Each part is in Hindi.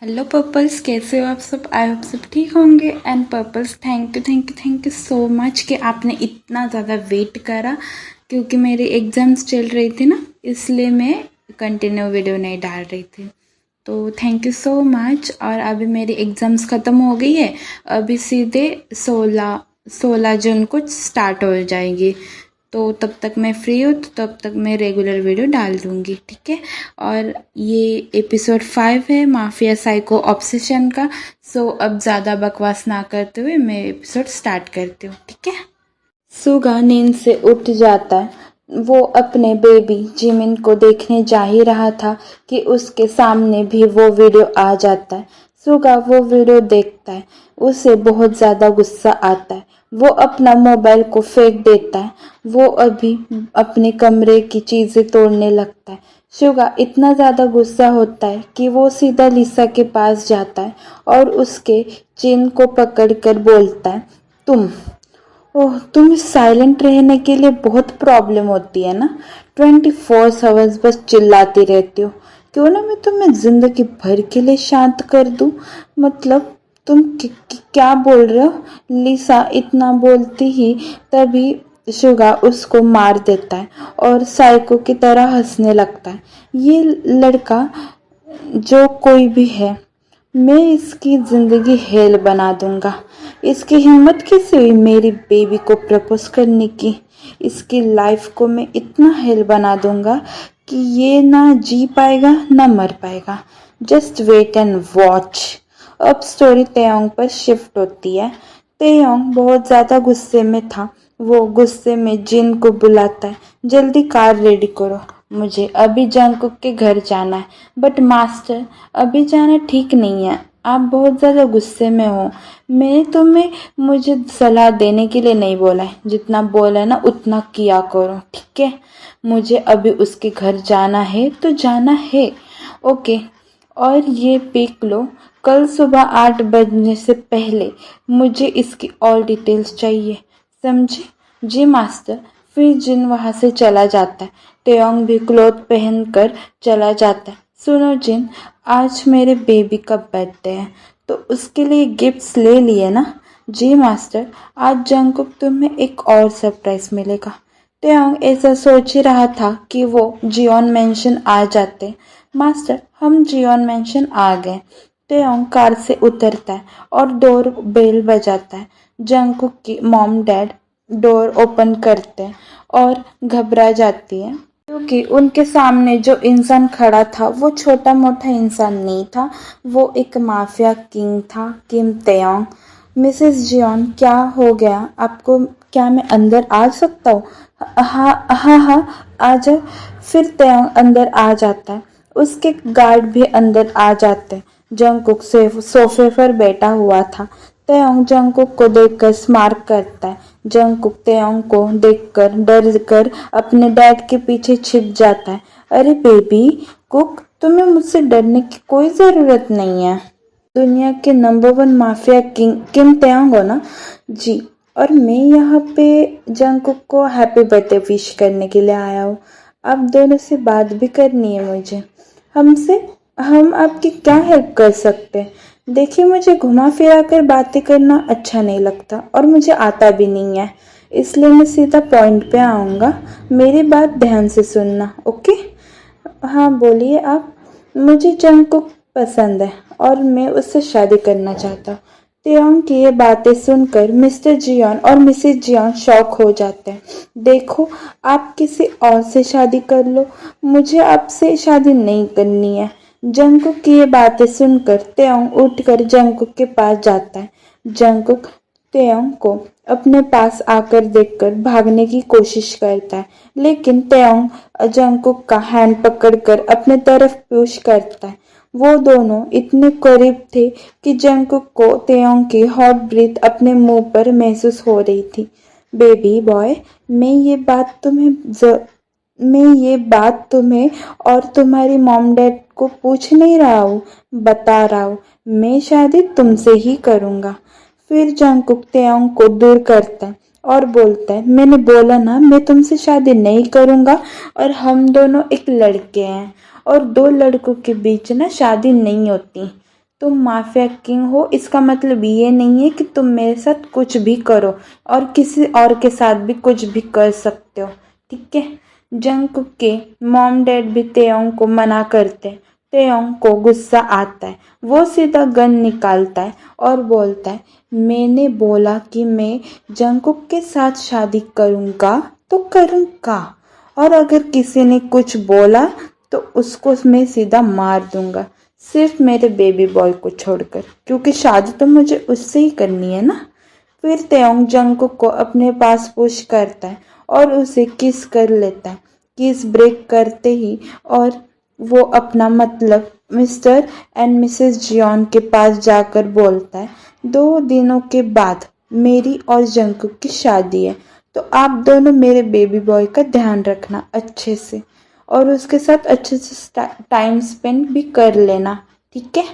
हेलो पर्पल्स, कैसे हो आप सब? आई होप सब ठीक होंगे। And purples, thank you so much कि आपने इतना ज़्यादा वेट करा, क्योंकि मेरी एग्ज़ाम्स चल रही थी ना, इसलिए मैं कंटिन्यू वीडियो नहीं डाल रही थी। तो थैंक यू सो मच। और अभी मेरी एग्ज़ाम्स ख़त्म हो गई है, अभी सीधे 16 जून को स्टार्ट हो जाएगी। तो तब तक मैं फ्री हूँ, तो तब तक मैं रेगुलर वीडियो डाल दूँगी, ठीक है। और ये एपिसोड 5 है माफिया साइको ऑब्सेशन का। सो अब ज़्यादा बकवास ना करते हुए मैं एपिसोड स्टार्ट करती हूँ, ठीक है। सुगा नींद से उठ जाता है। वो अपने बेबी जिमिन को देखने जा ही रहा था कि उसके सामने भी वो वीडियो आ जाता है। सुगा वो वीडियो देखता है, उसे बहुत ज़्यादा गुस्सा आता है। वो अपना मोबाइल को फेंक देता है। वो अभी अपने कमरे की चीज़ें तोड़ने लगता है। सुगा इतना ज़्यादा गुस्सा होता है कि वो सीधा लिसा के पास जाता है और उसके चिन को पकड़कर बोलता है, ओह, तुम साइलेंट रहने के लिए बहुत प्रॉब्लम होती है ना। 24 आवर्स बस चिल्लाती रहती हो। क्यों ना मैं तुम्हें जिंदगी भर के लिए शांत कर दूं। मतलब तुम क्या बोल रहे हो? लिसा इतना बोलती ही तभी शुगा उसको मार देता है और साइको की तरह हंसने लगता है। ये लड़का जो कोई भी है, मैं इसकी जिंदगी हेल बना दूंगा। इसकी हिम्मत कैसे हुई मेरी बेबी को प्रपोज करने की? इसकी लाइफ को मैं इतना हेल बना दूंगा कि ये ना जी पाएगा ना मर पाएगा। Just wait and watch. अब स्टोरी तेयोंग पर शिफ्ट होती है। तेयोंग बहुत ज्यादा गुस्से में था। वो गुस्से में जिन को बुलाता है, जल्दी कार रेडी करो, मुझे अभी जंगकुक के घर जाना है। बट मास्टर, अभी जाना ठीक नहीं है, आप बहुत ज़्यादा गुस्से में हो। मैंने तुम्हें मुझे सलाह देने के लिए नहीं बोला है, जितना बोला है ना उतना किया करो, ठीक है। मुझे अभी उसके घर जाना है तो जाना है, ओके। और ये पिक लो, कल सुबह 8 बजने से पहले मुझे इसकी ऑल डिटेल्स चाहिए, समझे? जी मास्टर। फिर जिन वहाँ से चला जाता है। तेयोंग भी क्लोथ पहनकर चला जाता है। सुनो जिन, आज मेरे बेबी का बर्थडे है, तो उसके लिए गिफ्ट्स ले लिए ना? जी मास्टर। आज जंगकुक तुम्हें एक और सरप्राइज मिलेगा। तेयोंग ऐसा सोच ही रहा था कि वो जियोन मेंशन आ जाते। मास्टर, हम जियोन मेंशन आ गए। तेयोंग कार से उतरता है और डोर बेल बजाता है। जंगकुक की मॉम डैड डोर ओपन करते हैं और घबरा जाती है, क्योंकि उनके सामने जो इंसान खड़ा था वो छोटा मोटा इंसान नहीं था, वो एक माफिया किंग था, किम तेयोंग। मिसेस जियोन, क्या हो गया आपको? क्या मैं अंदर आ सकता हूँ? हाँ हाँ हाँ, आ जाओ। फिर तेयोंग अंदर आ जाता है। उसके गार्ड भी अंदर आ जाते हैं। जंगकुक से सोफे पर बैठा हुआ था। तेयोंग जंगकुक को देखकर स्मार्क करता है। जंगकुक तेयोंग को देखकर डर कर अपने डैड के पीछे छिप जाता है। अरे बेबी कुक, तुम्हें मुझसे डरने की कोई जरूरत नहीं है। दुनिया के नंबर 1 माफिया किंग किम तेयोंग हो ना? जी। और मैं यहाँ पे जंगकुक को हैप्पी बर्थडे विश करने के लिए आया हूँ। आप दोनों से बात भी करनी है मुझे। हमसे? हम आपकी क्या हेल्प कर सकते हैं? देखिए, मुझे घुमा फिरा कर बातें करना अच्छा नहीं लगता और मुझे आता भी नहीं है, इसलिए मैं सीधा पॉइंट पे आऊँगा। मेरी बात ध्यान से सुनना, ओके? हाँ बोलिए आप। मुझे जंगकुक पसंद है और मैं उससे शादी करना चाहता हूँ। तेयोंग की ये बातें सुनकर मिस्टर जियोन और मिसेज जियोन शॉक हो जाते हैं। देखो, आप किसी और से शादी कर लो, मुझे आपसे शादी नहीं करनी है। जंगकुक की ये बातें सुनकर तेयोंग उठकर जंगकुक के पास जाता है। जंगकुक तेयोंग को अपने पास आकर देखकर भागने की कोशिश करता है, लेकिन तेयोंग जंगकुक का हैंड पकड़कर अपने तरफ पुश करता है। वो दोनों इतने करीब थे कि जंगकुक को तेयोंग की हॉट ब्रीथ अपने मुंह पर महसूस हो रही थी। बेबी बॉय, मैं ये बात तुम्हें और तुम्हारी मॉम डैड को पूछ नहीं रहा हूँ, बता रहा हूँ। मैं शादी तुमसे ही करूँगा। फिर जंगकुक तेयोंग को दूर करता है और बोलता है, मैंने बोला ना, मैं तुमसे शादी नहीं करूँगा। और हम दोनों एक लड़के हैं और दो लड़कों के बीच ना शादी नहीं होती। तुम माफिया किंग हो इसका मतलब ये नहीं है कि तुम मेरे साथ कुछ भी करो और किसी और के साथ भी कुछ भी कर सकते हो, ठीक है। जंगकुक के मॉम डैड भी तेयोंग को मना करते हैं। तेयोंग को गुस्सा आता है, वो सीधा गन निकालता है और बोलता है, मैंने बोला कि मैं जंगकुक के साथ शादी करूँगा तो करूँगा, और अगर किसी ने कुछ बोला तो उसको मैं सीधा मार दूंगा, सिर्फ मेरे बेबी बॉय को छोड़कर, क्योंकि शादी तो मुझे उससे ही करनी है ना। फिर तेयोंग जंगकुक को अपने पास पुश करता है और उसे किस कर लेता है। किस ब्रेक करते ही और वो अपना मतलब मिस्टर एंड मिसेस जियोन के पास जाकर बोलता है, 2 दिनों के बाद मेरी और जंगकुक की शादी है, तो आप दोनों मेरे बेबी बॉय का ध्यान रखना अच्छे से और उसके साथ अच्छे से टाइम स्पेंड भी कर लेना, ठीक है।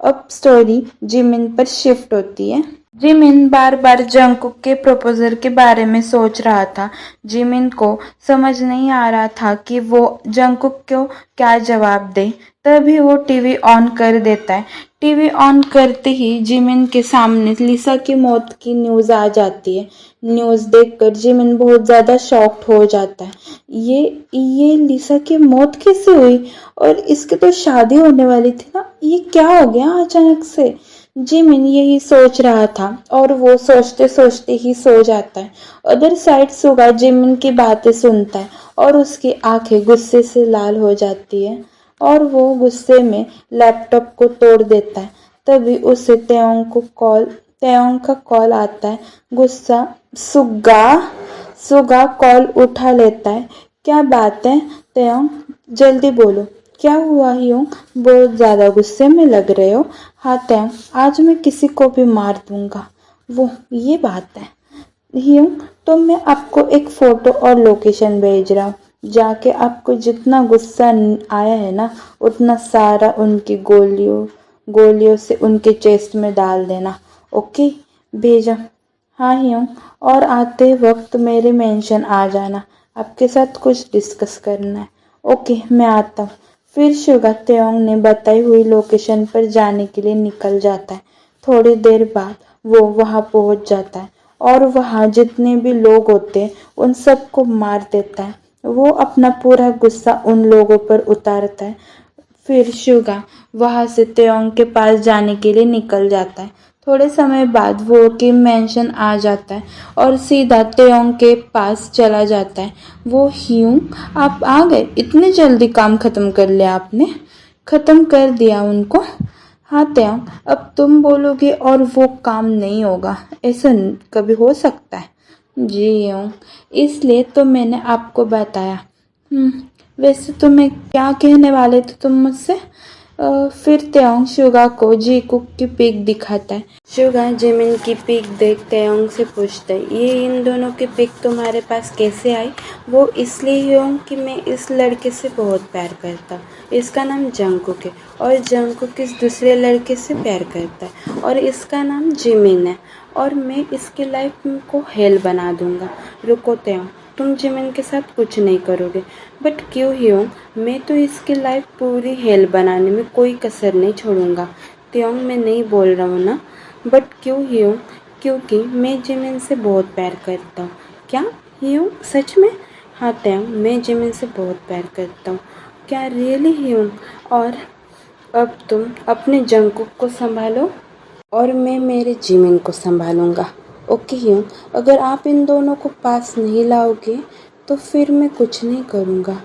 अब स्टोरी जिमिन पर शिफ्ट होती है। जिमिन बार बार जंगकुक के प्रपोजल के बारे में सोच रहा था। जिमिन को समझ नहीं आ रहा था कि वो जंगकुक को क्या जवाब दे। तभी वो टीवी ऑन कर देता है। टीवी ऑन करते ही जिमिन के सामने लिसा की मौत की न्यूज़ आ जाती है। न्यूज़ देखकर जिमिन बहुत ज़्यादा शॉक्ड हो जाता है। ये लिसा की मौत कैसे हुई, और इसकी तो शादी होने वाली थी ना, ये क्या हो गया अचानक से। जिमिन यही सोच रहा था और वो सोचते सोचते ही सो जाता है। अदर साइड सुगा जिमिन की बातें सुनता है और उसकी आंखें गुस्से से लाल हो जाती है और वो गुस्से में लैपटॉप को तोड़ देता है। तभी उसे तेयोंग का कॉल आता है। गुस्सा सुगा सुगा कॉल उठा लेता है। क्या बात है तेयोंग, जल्दी बोलो, क्या हुआ ह्यूंग, बहुत ज्यादा गुस्से में लग रहे हो। हाँ तेयोंग, आज मैं किसी को भी मार दूंगा। वो ये बात है ह्यूंग, तो मैं आपको एक फोटो और लोकेशन भेज रहा हूँ। जाके आपको जितना गुस्सा आया है ना, उतना सारा उनकी गोलियों से उनके चेस्ट में डाल देना। ओके, भेजा। हाँ ह्यूंग, और आते वक्त मेरे मेंशन आ जाना, आपके साथ कुछ डिस्कस करना है। ओके, मैं आता हूँ। फिर शुगा तेयोंग ने बताई हुई लोकेशन पर जाने के लिए निकल जाता है। थोड़ी देर बाद वो वहां पहुंच जाता है और वहां जितने भी लोग होते हैं उन सबको मार देता है। वो अपना पूरा गुस्सा उन लोगों पर उतारता है। फिर शुगा वहां से तेयोंग के पास जाने के लिए निकल जाता है। थोड़े समय बाद वो किम मैंशन आ जाता है और सीधा तेयोंग के पास चला जाता है। वो ह्यूं, आप आ गए, इतने जल्दी काम खत्म कर लिया आपने। खत्म कर दिया उनको। हाँ तेयोंग, अब तुम बोलोगे और वो काम नहीं होगा, ऐसा कभी हो सकता है। जी ह्यूं, इसलिए तो मैंने आपको बताया। वैसे तो मैं क्या कहने वाले थे तुम मुझसे। फिर तेयोंग शुगा को जी कुक की पिक दिखाता है। शुगा जिमिन की पिक देख तेयोंग से पूछता है, ये इन दोनों की पिक तुम्हारे पास कैसे आई। वो इसलिए ह्यूंग कि मैं इस लड़के से बहुत प्यार करता हूँ। इसका नाम जंगकुक है और जंगकुक इस दूसरे लड़के से प्यार करता है और इसका नाम जिमिन है, और मैं इसकी लाइफ को हेल बना दूंगा। रुको तेयोंग, तुम जिमिन के साथ कुछ नहीं करोगे। बट क्यों ह्यूंग, मैं तो इसकी लाइफ पूरी हेल बनाने में कोई कसर नहीं छोड़ूंगा। तेयोंग, मैं नहीं बोल रहा हूँ ना, बट क्यों ह्यूंग, क्योंकि मैं जिमिन से बहुत प्यार करता हूँ। क्या ह्यूंग, सच में। हाँ तेयोंग, मैं जिमिन से बहुत प्यार करता हूँ। क्या रियली ह्यूंग, और अब तुम अपने जंगकुक को संभालो और मैं मेरे जिमिन को संभालूंगा। ओके ह्यूंग, अगर आप इन दोनों को पास नहीं लाओगे तो फिर मैं कुछ नहीं करूँगा।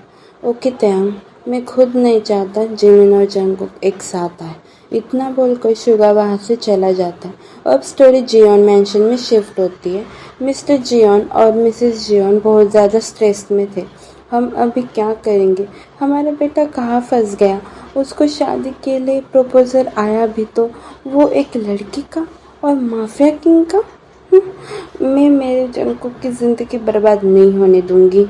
ओके तेयोंग, मैं खुद नहीं चाहता जिमिन और जंगकुक एक साथ आए। इतना बोलकर शुगा वहाँ से चला जाता है। अब स्टोरी जियोन मैंशन में शिफ्ट होती है। मिस्टर जियोन और मिसेस जियोन बहुत ज़्यादा स्ट्रेस में थे। हम अभी क्या करेंगे, हमारा बेटा कहाँ फंस गया। उसको शादी के लिए प्रपोजल आया भी तो वो एक लड़की का, और माफिया किंग का। मैं मेरे जंगकुक की ज़िंदगी बर्बाद नहीं होने दूंगी।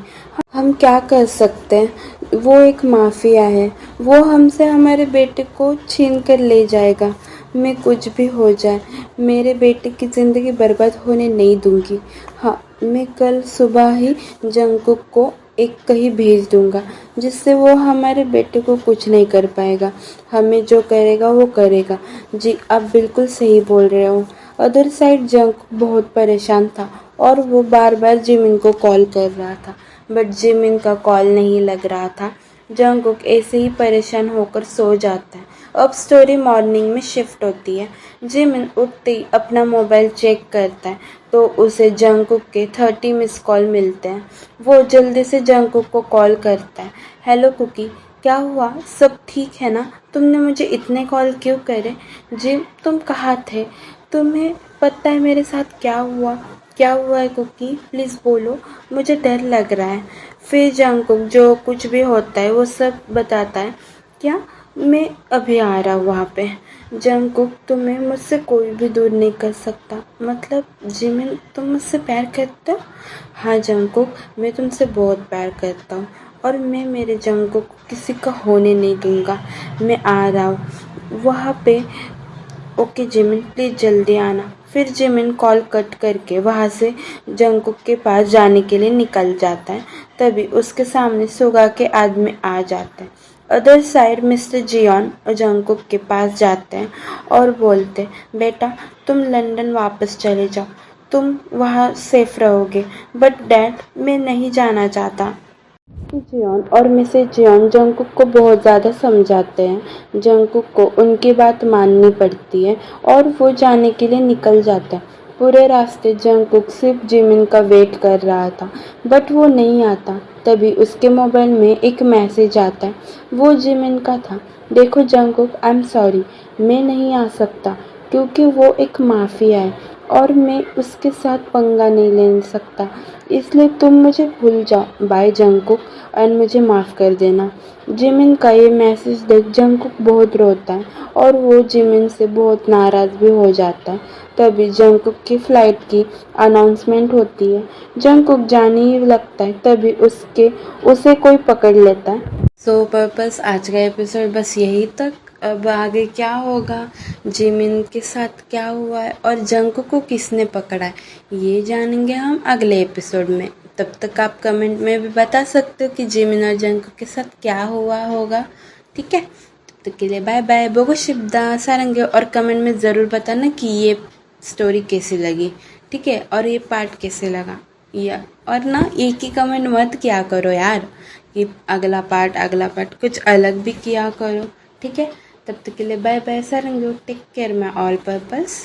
हम क्या कर सकते हैं, वो एक माफिया है, वो हमसे हमारे बेटे को छीन कर ले जाएगा। मैं कुछ भी हो जाए मेरे बेटे की ज़िंदगी बर्बाद होने नहीं दूंगी। हाँ, मैं कल सुबह ही जंगकुक को एक कहीं भेज दूंगा, जिससे वो हमारे बेटे को कुछ नहीं कर पाएगा, हमें जो करेगा वो करेगा। जी आप बिल्कुल सही बोल रहे हो। अदर साइड जंकुक बहुत परेशान था और वो बार बार जिमिन को कॉल कर रहा था, बट जिमिन का कॉल नहीं लग रहा था। जंकुक ऐसे ही परेशान होकर सो जाता है। अब स्टोरी मॉर्निंग में शिफ्ट होती है। जिमिन उठते ही अपना मोबाइल चेक करता है तो उसे जंकुक के 30 मिस कॉल मिलते हैं। वो जल्दी से जंकुक को कॉल करता है। हेलो कुकी, क्या हुआ, सब ठीक है ना? तुमने मुझे इतने कॉल क्यों करे? जिम तुम कहाँ थे? तुम्हें पता है मेरे साथ क्या हुआ? क्या हुआ है कुकी, प्लीज़ बोलो, मुझे डर लग रहा है। फिर जंकुक जो कुछ भी होता है वो सब बताता है। क्या? मैं अभी आ रहा हूँ वहाँ पे। जंकुक, तुम्हें मुझसे कोई भी दूर नहीं कर सकता। मतलब जिमिन, तुम मुझसे प्यार करते हो? हाँ जंकुक, मैं तुमसे बहुत प्यार करता हूँ और मैं मेरे जंकुक को किसी का होने नहीं दूंगा। मैं आ रहा हूँ वहाँ पे। ओके जिमिन, प्लीज़ जल्दी आना। फिर जिमिन कॉल कट करके वहाँ से जंकुक के पास जाने के लिए निकल जाता है। तभी उसके सामने सुगा के आदमी आ जाते हैं। Other side mister Jeon Jungkook के पास जाते हैं और बोलते, बेटा तुम लंदन वापस चले जाओ, तुम वहाँ सेफ रहोगे। बट डैड, मैं नहीं जाना चाहता। जियोन और मिसेज जियोन जंकुक को बहुत ज़्यादा समझाते हैं। जंकुक को उनकी बात माननी पड़ती है और वो जाने के लिए निकल जाता है। पूरे रास्ते जंकुक सिर्फ जिमिन का वेट कर रहा था, बट वो नहीं आता। तभी उसके मोबाइल में एक मैसेज आता है। वो जिमिन का था। देखो जंकुक, आई एम सॉरी, मैं नहीं आ सकता क्योंकि वो एक माफिया है और मैं उसके साथ पंगा नहीं ले सकता, इसलिए तुम मुझे भूल जाओ। बाय जंकुक, एंड मुझे माफ़ कर देना। जिमिन का ये मैसेज देख जंकुक बहुत रोता है और वो जिमिन से बहुत नाराज़ भी हो जाता है। तभी जंकुक की फ़्लाइट की अनाउंसमेंट होती है। जंकुक जाने ही लगता है तभी उसे कोई पकड़ लेता है। सो पर्पस आज का एपिसोड बस यही तक। अब आगे क्या होगा, जिमिन के साथ क्या हुआ है और जंकुक को किसने पकड़ा है, ये जानेंगे हम अगले एपिसोड में। तब तक आप कमेंट में भी बता सकते हो कि जिमिन और जंकुक के साथ क्या हुआ होगा। ठीक है, तब तक के लिए बाय बाय, बोगो शिब्दा सारंगे, और कमेंट में ज़रूर बताना कि ये स्टोरी कैसी लगी। ठीक है, और ये पार्ट कैसे लगा। या और ना एक ही कमेंट मत किया करो यार, कि अगला पार्ट कुछ अलग भी किया करो। ठीक है, तब तक के लिए बाय बाय सारंगे, take care my all purpose.